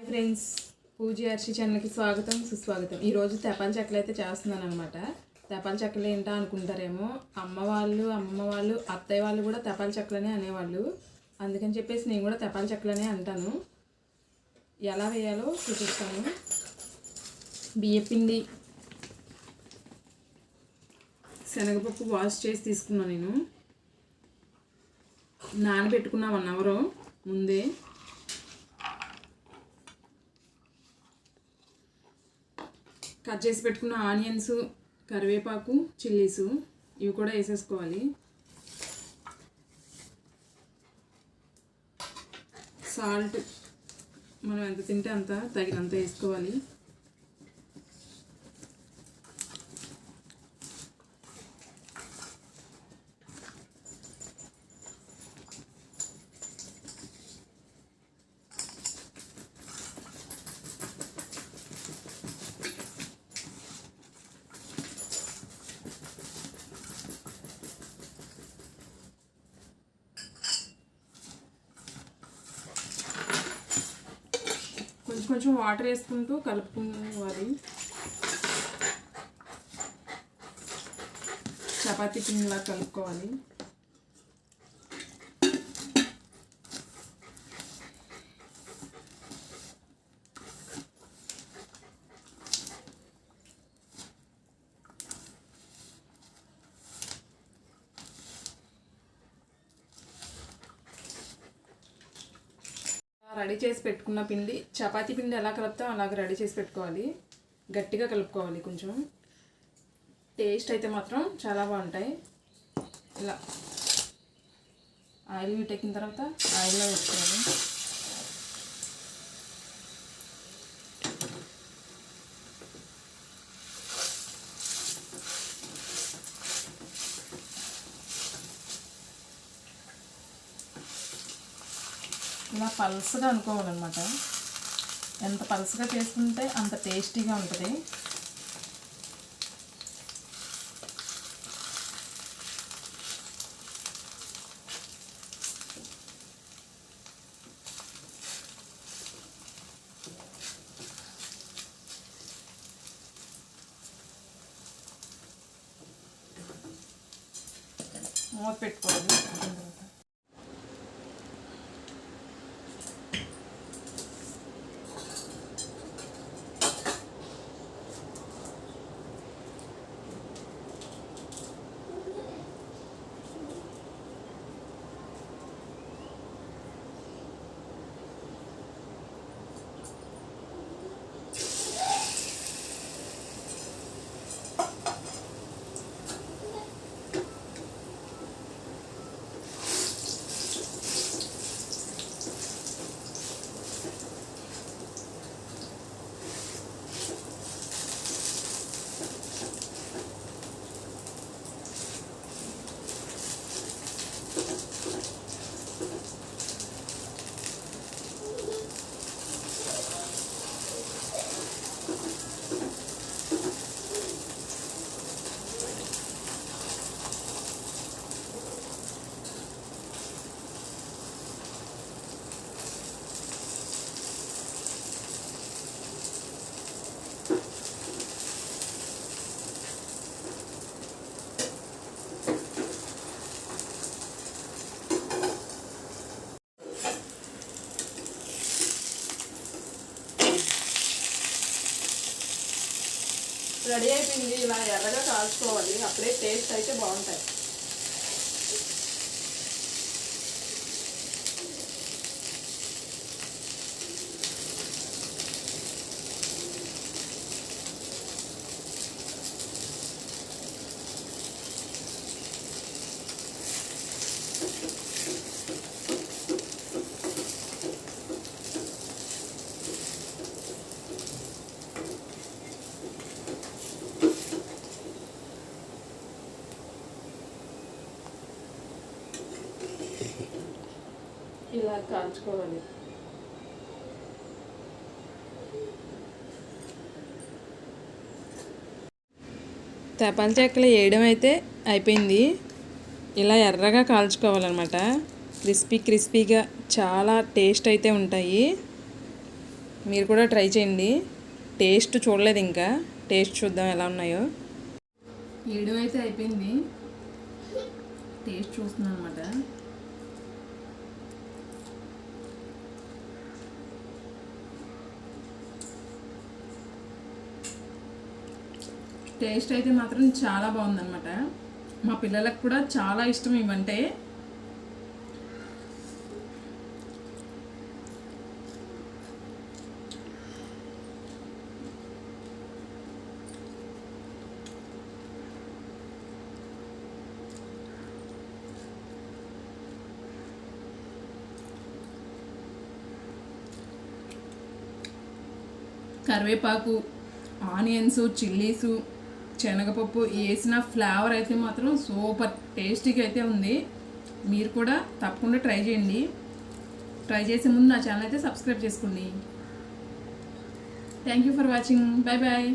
Friends, పూజ అర్షి ఛానల్కి స్వాగతం సుస్వాగతం. ఈరోజు తెపాల చెక్కలు అయితే చేస్తున్నాను అనమాట. తెపాల చెక్కలు ఏంటో అనుకుంటారేమో, అమ్మ వాళ్ళు అత్తయ్య వాళ్ళు కూడా తెపాల చెక్కలనే అనేవాళ్ళు. అందుకని చెప్పేసి నేను కూడా తెపాల చెక్కలనే అంటాను. ఎలా వేయాలో చూపిస్తాను. బియ్యపిండి, శనగపప్పు వాష్ చేసి తీసుకున్నాను. నేను నానబెట్టుకున్నా 1 అవర్ ముందే. కట్ చేసి పెట్టుకున్న ఆనియన్స్, కరివేపాకు, చిల్లీసు ఇవి కూడా వేసేసుకోవాలి. సాల్ట్ మనం ఎంత తింటే అంత తగినంత వేసుకోవాలి. కొంచెం వాటర్ వేసుకుంటూ కలుపుకోవాలి. చపాతీ పిండిలా కలుపుకోవాలి. రెడీ చేసి పెట్టుకున్న పిండి, చపాతీ పిండి ఎలా కలుపుతాం అలాగ రెడీ చేసి పెట్టుకోవాలి. గట్టిగా కలుపుకోవాలి. కొంచెం టేస్ట్ అయితే మాత్రం చాలా బాగుంటాయి. ఇలా ఆయిల్ వీటెక్కిన తర్వాత ఆయిల్లో వేసుకోవాలి. ఇలా పల్సగా అనుకోవాలన్నమాట. ఎంత పల్సగా చేసుకుంటే అంత టేస్టీగా ఉంటుంది. మూత పెట్టుకోవాలి. రెడీ అయిపోయింది. ఇలా ఎర్రగా కాల్చుకోవాలి. అప్పుడే టేస్ట్ అయితే బాగుంటాయి. ఇలా కాల్చుకోవాలి. తెపాల చెక్కలు వేయడం అయితే అయిపోయింది. ఇలా ఎర్రగా కాల్చుకోవాలన్నమాట. క్రిస్పీగా చాలా టేస్ట్ అయితే ఉంటాయి. మీరు కూడా ట్రై చేయండి. టేస్ట్ చూడలేదు, ఇంకా టేస్ట్ చూద్దాం ఎలా ఉన్నాయో. ఏడు అయితే అయిపోయింది, టేస్ట్ చూస్తున్నాను అనమాట. టేస్ట్ అయితే మాత్రం చాలా బాగుందన్నమాట. మా పిల్లలకు కూడా చాలా ఇష్టం ఇవంటే. కరివేపాకు, ఆనియన్స్, చిల్లీసు, శనగపప్పు వేసిన ఫ్లేవర్ అయితే మాత్రం సూపర్ టేస్టీగా అయితే ఉంది. మీరు కూడా తప్పకుండా ట్రై చేయండి. ట్రై చేసే ముందు నా ఛానల్ అయితే సబ్స్క్రైబ్ చేసుకోండి. Thank you for watching. Bye bye.